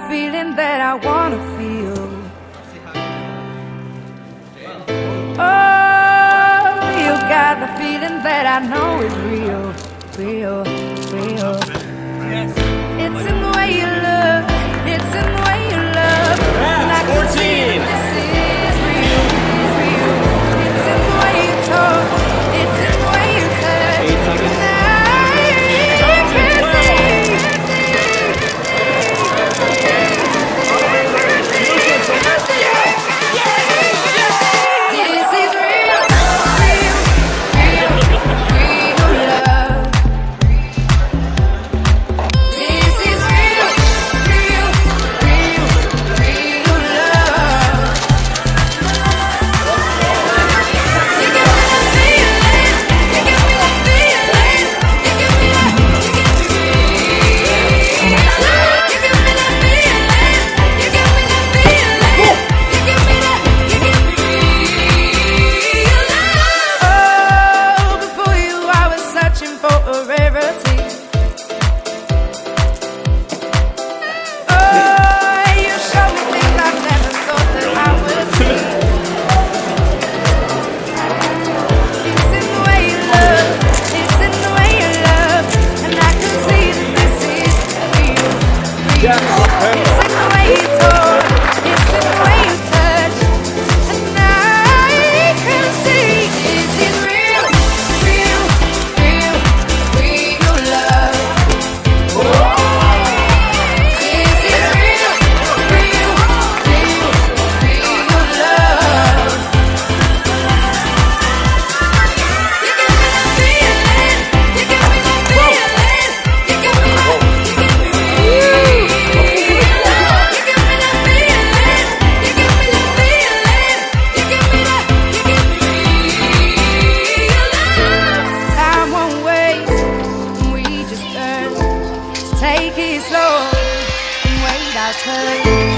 feeling that I wanna feel. Oh, you got the feeling that I know is real, real, real. It's in the way you look, it's in the way you love. And I can see that this is real, real. It's in the way you talk, it's in the way you touch. And I can take it slow and wait our turn.